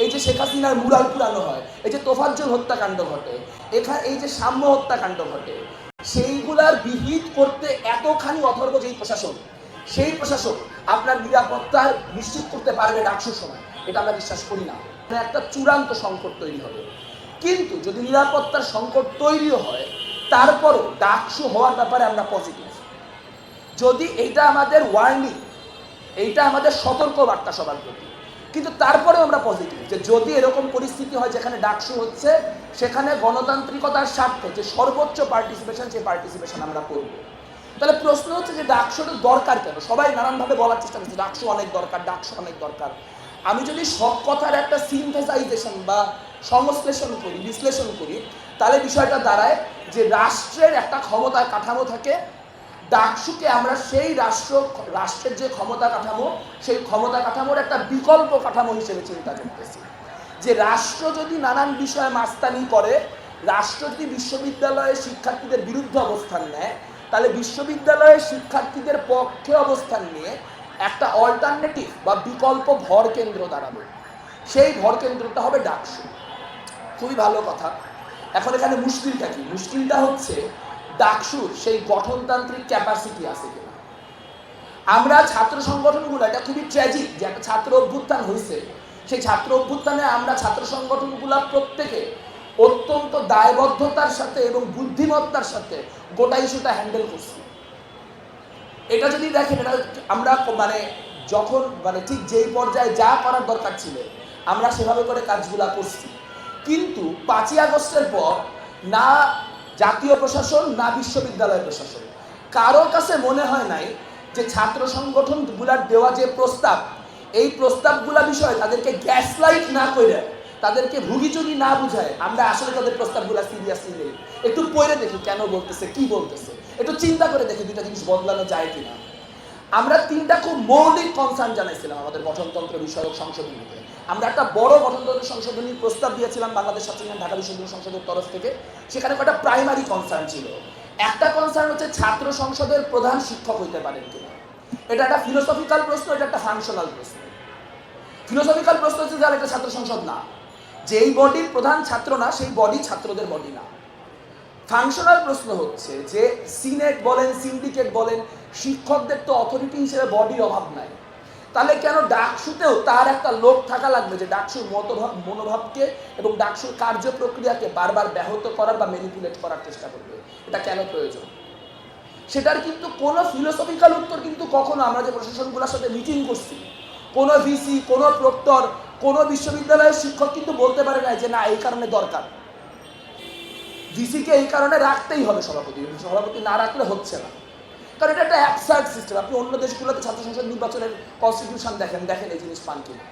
এই যে শেখ হাসিনার মুরাল পুরানো হয়, এই যে তোফাজ্জল হত্যাকাণ্ড ঘটে, এখানে এই যে সাম্য হত্যাকাণ্ড ঘটে, সেইগুলার বিহিত করতে এতখানি অথর্ব যেই প্রশাসন, সেই প্রশাসন আপনার নিরাপত্তা নিশ্চিত করতে পারবে ডাকসুর সময়, এটা আমরা বিশ্বাস করি না। একটা চূড়ান্ত সংকট তৈরি হবে। কিন্তু যদি নিরাপত্তার সংকট তৈরিও হয়, তারপরও ডাকসু হওয়ার ব্যাপারে আমরা পজিটিভ। যদি এইটা আমাদের ওয়ার্নিং, এইটা আমাদের সতর্ক বার্তা সবার প্রতি, কিন্তু তারপরেও আমরা পজিটিভ যে যদি এরকম পরিস্থিতি হয় যেখানে ডাকসু হচ্ছে, সেখানে গণতান্ত্রিকতার স্বার্থে যে সর্বোচ্চ পার্টিসিপেশন, সেই পার্টিসিপেশন আমরা করব। তাহলে প্রশ্ন হচ্ছে যে ডাকসুটা দরকার কেন? সবাই নানানভাবে বলার চেষ্টা করছে ডাকসু অনেক দরকার, ডাকসু অনেক দরকার। আমি যদি সব কথার একটা সিনথেসাইজেশন বা সংশ্লেষণ করি, বিশ্লেষণ করি, তাহলে বিষয়টা দাঁড়ায় যে রাষ্ট্রের একটা ক্ষমতার কাঠামো থাকে, ডাকসুকে আমরা সেই রাষ্ট্রের যে ক্ষমতা কাঠামো, সেই ক্ষমতা কাঠামোর একটা বিকল্প কাঠামো হিসেবে চিন্তা করতেছি। যে রাষ্ট্র যদি নানান বিষয়ে মাস্তানি করে, রাষ্ট্র যদি বিশ্ববিদ্যালয়ের শিক্ষার্থীদের বিরুদ্ধে অবস্থান নেয়, তাহলে বিশ্ববিদ্যালয়ের শিক্ষার্থীদের পক্ষে অবস্থান নিয়ে একটা অল্টারনেটিভ বা বিকল্প ভর কেন্দ্র দাঁড়াবে। সেই ভর কেন্দ্রটা হবে ডাকসু। খুবই ভালো কথা। এখন এখানে মুশকিলটা কি? মুশকিলটা হচ্ছে ডাকসুর সেই গঠনতান্ত্রিক ক্যাপাসিটি আছে কিনা। আমরা ছাত্র সংগঠনগুলো, এটা খুবই ট্র্যাজিক যে একটা ছাত্র অভ্যুত্থান হয়েছে, সেই ছাত্র অভ্যুত্থানে আমরা ছাত্র সংগঠনগুলো প্রত্যেকে অত্যন্ত দায়বদ্ধতার সাথে এবং বুদ্ধিমত্তার সাথে গোটা ইস্যুটা হ্যান্ডেল করছি। এটা যদি দেখেন, এটা আমরা যখন ঠিক যেই পর্যায়ে যা করার দরকার ছিল আমরা সেভাবে করে কাজগুলা করছি। কিন্তু 5ই আগস্টের পর না জাতীয় প্রশাসন না বিশ্ববিদ্যালয় প্রশাসন কারোর কাছে মনে হয় নাই যে ছাত্র সংগঠনগুলার দেওয়া যে প্রস্তাব, এই প্রস্তাবগুলা বিষয়ে তাদেরকে গ্যাসলাইট না করে, তাদেরকে ভুগিচুগি না বুঝায় আমরা আসলে তাদের প্রস্তাবগুলা সিরিয়াসলি নেই। একটু পড়ে দেখি কেন বলতেছে, কি বলতেছে, একটু চিন্তা করে দেখি দুইটা জিনিস বদলানো যায় কিনা। আমরা 3টা খুব মৌলিক কনসার্ন জানাইছিলাম আমাদের গঠনতন্ত্র বিষয়ক সংশোধনীতে। আমরা একটা বড় গঠনতন্ত্র সংশোধনীর প্রস্তাব দিয়েছিলাম বাংলাদেশ ছাত্র ইউনিয়ন ঢাকা বিশ্ববিদ্যালয় সংসদের তরফ থেকে। সেখানে একটা প্রাইমারি কনসার্ন ছিল। একটা কনসার্ন হচ্ছে ছাত্র সংসদের প্রধান শিক্ষক হইতে পারেন কিনা। এটা একটা ফিলোসফিক্যাল প্রশ্ন, এটা একটা ফাংশনাল প্রশ্ন। ফিলোসফিক্যাল প্রশ্ন হচ্ছে যে এটা ছাত্র সংসদ না, যেই বডির প্রধান ছাত্র না সেই বডি ছাত্রদের বডি না। ফাংশনাল প্রশ্ন হচ্ছে যে সিনেট বলেন, সিন্ডিকেট বলেন, শিক্ষকদের তো অথরিটি হিসেবে বডির অভাব নাই, তাহলে কেন ডাকসুতেও তার একটা লোক থাকা লাগবে যে ডাকসুর মনোভাবকে এবং ডাকসুর কার্য প্রক্রিয়াকে বারবার ব্যাহত করার বা ম্যানিপুলেট করার চেষ্টা করবে? এটা কেন প্রয়োজন? সেটার কিন্তু কোনো ফিলোসফিক্যাল উত্তর কিন্তু কখনো আমরা যে প্রশাসনগুলোর সাথে মিটিং করছি, কোনো ভিসি, কোনো প্রক্টর, কোনো বিশ্ববিদ্যালয়ের শিক্ষক কিন্তু বলতে পারে না যে না এই কারণে দরকার, ভিসিকে এই কারণে রাখতেই হবে, সভাপতি না রাখলে হচ্ছে না। কারণ এটা একটা অ্যাবসার্ড সিস্টেম। আপনি অন্য দেশগুলোতে ছাত্র সংসদ নির্বাচনের কনস্টিটিউশন দেখেন এই জিনিস পান কিনা।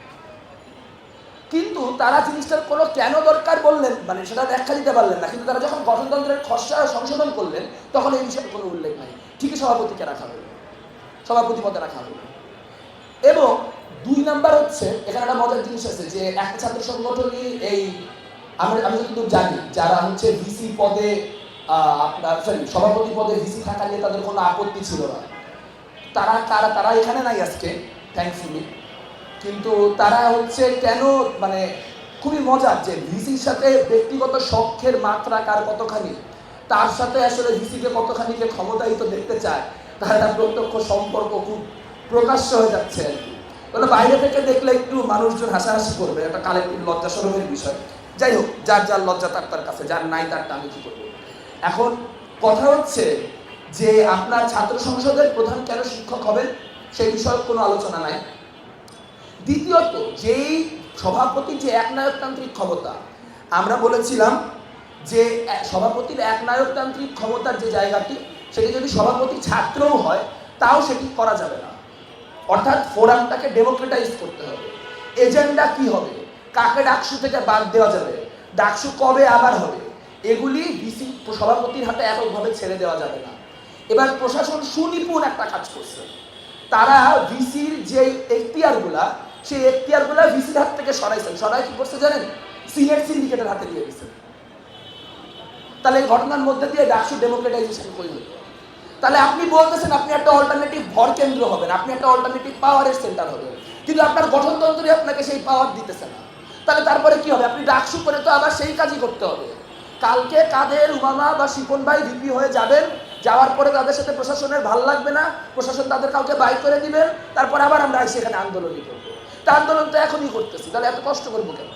কিন্তু তারা জিনিসটার কোনো কেন দরকার বললেন, সেটা ব্যাখ্যা দিতে পারলেন না। কিন্তু তারা যখন গঠনতন্ত্রের খসড়া সংশোধন করলেন তখন এই বিষয়ে কোনো উল্লেখ নাই। ঠিকই সভাপতিকে রাখা হলো, সভাপতি পদে রাখা হলো। এবং 2 নাম্বার হচ্ছে এখানে একটা মজার জিনিস আছে যে একটা ছাত্র সংগঠনই আমি যতটুকু জানি যারা হচ্ছে ভিসি পদে সভাপতি পদে ভিসি থাকা নিয়ে তাদের কোনো আপত্তি ছিল না। তারা এখানে নাই আজকে থ্যাঙ্কফুলি। কিন্তু তারা হচ্ছে কেন খুবই মজার যে ভিসির সাথে ব্যক্তিগত শখের মাত্রা কার কতখানি, তার সাথে আসলে ভিসিকে কতখানি যে ক্ষমতায়িত দেখতে চায় তার একটা প্রত্যক্ষ সম্পর্ক খুব প্রকাশ্য হয়ে যাচ্ছে আর কি। তাহলে বাইরে থেকে দেখলে একটু মানুষজন হাসাহাসি করবে, একটা কালেক্টিভ লজ্জা শরমের বিষয়। যাই হোক, যার লজ্জা তার কাছে, যার নাই তারটা আমি কি করবো। এখন কথা হচ্ছে যে আপনার ছাত্র সংসদের প্রধান কেন শিক্ষক হবেন সেই বিষয়ে কোনো আলোচনা নাই। দ্বিতীয়ত, যেই সভাপতির যে একনায়কতান্ত্রিক ক্ষমতা, আমরা বলেছিলাম যে সভাপতির একনায়কতান্ত্রিক ক্ষমতার যে জায়গাটি, সেটি যদি সভাপতি ছাত্রও হয় তাও সেটি করা যাবে না। অর্থাৎ ফোরামটাকে ডেমোক্রেটাইজ করতে হবে। এজেন্ডা কি হবে, কাকে ডাকসু থেকে বাদ দেওয়া যাবে, ডাকসু কবে আবার হবে, এগুলি ভিসি সভাপতির হাতে এককভাবে ছেড়ে দেওয়া যাবে না। এবার প্রশাসন সুনিপুণ একটা কাজ করছে। তারা ভিসির যে এখতিয়ারগুলা, সেই এখতিয়ারগুলা ভিসির হাত থেকে সরাইছেন। সরাই কি করছে জানেন? সিনেট সিন্ডিকেটের হাতে দিয়ে দিচ্ছেন। তাহলে এই ঘটনার মধ্যে দিয়ে ডাকসু ডেমোক্রেটাইজেশন করল। তাহলে আপনি বলতেছেন আপনি একটা অল্টারনেটিভ ভর কেন্দ্র হবেন, আপনি একটা অল্টারনেটিভ পাওয়ারের সেন্টার হবেন, কিন্তু আপনার গঠনতন্ত্রে আপনাকে সেই পাওয়ার দিতেছে না। তাহলে তারপরে কি হবে? আপনি ডাকসু করে তো আবার সেই কাজই করতে হবে। কালকে কাদের উমামা বা শিপন ভাই ভিপি হয়ে যাবেন, যাওয়ার পরে তাদের সাথে প্রশাসনের ভাল লাগবে না, প্রশাসন তাদের কাউকে বাই করে দিবেন, তারপর আবার আমরা সেখানে আন্দোলনই করবো। তা আন্দোলন তো এখনই করতেছি, তাহলে এত কষ্ট করবো কেন?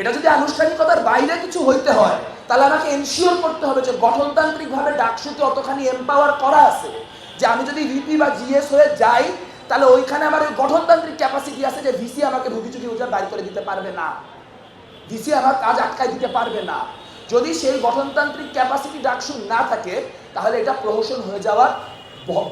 এটা যদি আনুষ্ঠানিকতার বাইরে কিছু হইতে হয়, তাহলে আমাকে এনশিওর করতে হবে যে গঠনতান্ত্রিকভাবে ডাকসুকে অতখানি এম্পাওয়ার করা আছে যে আমি যদি ভিপি বা জিএস হয়ে যাই, তাহলে ওইখানে আমার ওই গঠনতান্ত্রিক ক্যাপাসিটি আছে যে ভিসি আমাকে ভুগিচুকি উজার বাইর করে দিতে পারবে না, ভিসি আমার কাজ আটকায় দিতে পারবে না। যদি সেই গঠনতান্ত্রিক ক্যাপাসিটি ডাকসু না থাকে, তাহলে এটা প্রহসন হয়ে যাওয়ার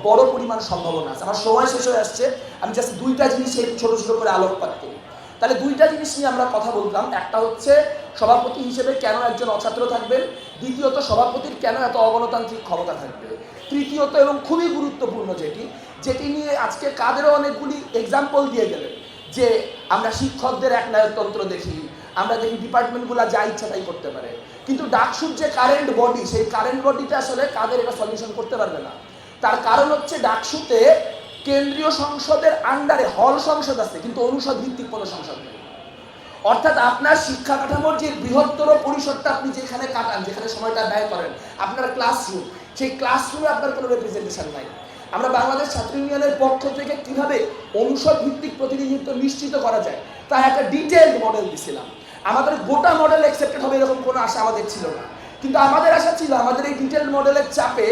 বড় পরিমাণ সম্ভাবনা আছে। আমার সময় শেষ হয়ে আসছে, আমি জাস্ট দুইটা জিনিস ছোট ছোট করে আলোকপাত করি। তাহলে দুইটা জিনিস নিয়ে আমরা কথা বলতাম। একটা হচ্ছে সভাপতি হিসেবে কেন একজন অছাত্র থাকবেন, দ্বিতীয়ত সভাপতির কেন এত অগণতান্ত্রিক ক্ষমতা থাকবে, তৃতীয়ত এবং খুবই গুরুত্বপূর্ণ যেটি নিয়ে আজকে কাদেরও অনেকগুলি এক্সাম্পল দিয়ে গেলেন যে আমরা শিক্ষকদের একনায়কতন্ত্র দেখি, আমরা দেখি ডিপার্টমেন্টগুলো যা ইচ্ছা তাই করতে পারে, কিন্তু ডাকসুর যে কারেন্ট বডি, সেই কারেন্ট বডিতে আসলে কাদের এটা সলিউশন করতে পারবে না। তার কারণ হচ্ছে ডাকসুতে কেন্দ্রীয় সংসদের আন্ডারে হল সংসদ আছে, কিন্তু অনুষদ ভিত্তিক কোনো সংসদ নেই। অর্থাৎ আপনার শিক্ষা কাঠামোর যে বৃহত্তর পরিসরটা আপনি যেখানে কাটান, যেখানে সময়টা ব্যয় করেন, আপনার ক্লাসরুম, সেই ক্লাসরুমে আপনার কোনো রিপ্রেজেন্টেশন নাই। আমরা বাংলাদেশ ছাত্র ইউনিয়নের পক্ষ থেকে কিভাবে অনুষদ ভিত্তিক প্রতিনিধিত্ব নিশ্চিত করা যায় তার একটা ডিটেইলড মডেল দিছিলাম। আমাদের গোটা মডেল অ্যাকসেপ্টেড হবে এরকম কোনো আশা আমাদের ছিল না, কিন্তু আমাদের আশা ছিল আমাদের এই ডিটেইলড মডেলের চাপে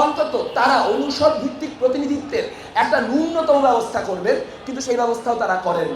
অন্তত তারা অনুষদ ভিত্তিক প্রতিনিধিত্বের একটা ন্যূনতম ব্যবস্থা করবেন, কিন্তু সেই ব্যবস্থাও তারা করেন।